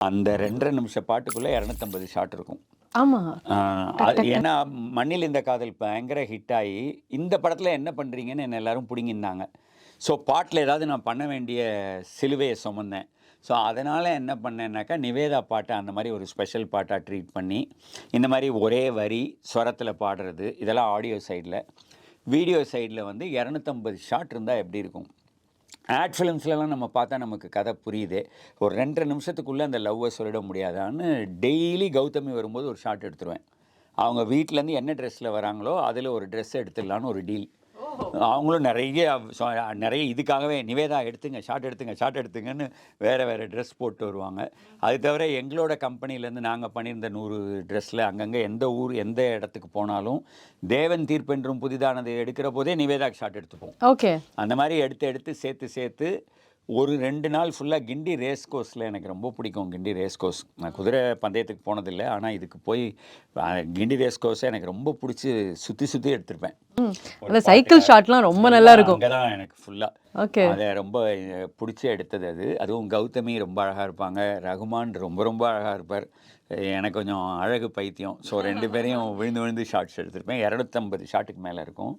அந்த 2 1/2 நிமிஷ பாட்டுக்குள்ள 250 ஷாட் இருக்கும். ஆமா. ஆ, டக் டக் டக். ஏன்னா மண்ணில் இந்த காதல் பயங்கர ஹிட் ஆகி, இந்த படத்துல என்ன பண்றீங்கன்னு என்ன எல்லாரும் புடுங்கியிருந்தாங்க. ஸோ பாட்டுல ஏதாவது நான் பண்ண வேண்டிய சிலுவைய சுமந்தேன். ஸோ அதனால என்ன பண்ணேன்னாக்கா, நிவேதா பாட்ட அந்த மாரி ஒரு ஸ்பெஷல் பாட்டா ட்ரீட் பண்ணி, இந்த மாரி ஒரே வரி, ஸ்வரத்துல பாடுறது, இதெல்லாம் ஆடியோ சைடுல. வீடியோ சைடுல வந்து 250 ஷாட் இருந்தா எப்படி இருக்கும்? ஆட் ஃபிலிம்ஸ்லலாம் நம்ம பார்த்தா நமக்கு கதை புரியுது. ஒரு 2 1/2 நிமிஷத்துக்குள்ள அந்த லவ்வ சொல்லிட முடியாதான்னு டெய்லி கௌதமி வரும்போது ஒரு ஷாட் எடுத்துருவேன். அவங்க வீட்லேருந்து என்ன ட்ரெஸ்ல வராங்களோ, அதில ஒரு ட்ரெஸ் எடுத்துடலான்னு ஒரு டீல். அவங்களும் நெறைய இதுக்காகவே நிவேதா எடுத்துங்க, ஷாட் எடுத்துங்க, ஷாட் எடுத்துங்கன்னு வேற வேற ட்ரெஸ் போட்டு வருவாங்க. அது தவிர எங்களோட கம்பெனிலேருந்து நாங்க பண்ணியிருந்த 100 ட்ரெஸ்ல அங்கங்க எந்த ஊர், எந்த இடத்துக்கு போனாலும், தேவன் தீர்ப்பென்றும் புதிதானது எடுக்கிற போதே நிவேதாக்கு ஷாட் எடுத்துப்போம். ஓகே. அந்த மாரி எடுத்து எடுத்து சேர்த்து ஒரு 2 நாள் ஃபுல்லா கிண்டி ரேஸ் கோர்ஸ்ல எனக்கு ரொம்ப பிடிக்கும். கிண்டி ரேஸ் கோர்ஸ். நான் குதிரை பந்தயத்துக்கு போனதில்ல. ஆனா இதுக்கு போய் கிண்டி ரேஸ் கோர்ஸ எனக்கு ரொம்ப புடிச்சு சுத்தி எடுத்திருப்பேன். ம். ஒரு அந்த சைக்கிள் பாட்டுக்காக ஷாட்லாம் ரொம்ப நல்லா எல்லாம் இருக்கும். அங்க தான் எனக்கு ஃபுல்லா. ஓகே. அத ரொம்ப புடிச்சு எடுத்தது அது. அதுவும் கௌதமி ரொம்ப அழகா இருப்பாங்க. ரகுமான் ரொம்ப ரொம்ப அழகா இருப்பார். எனக்கு கொஞ்சம் அழகு பைத்தியம். ஸோ 2 பேரையும் விழுந்து விழுந்து ஷாட்ஸ் எடுத்திருப்பேன். 250 ஷாட்டுக்கு மேல இருக்கும்.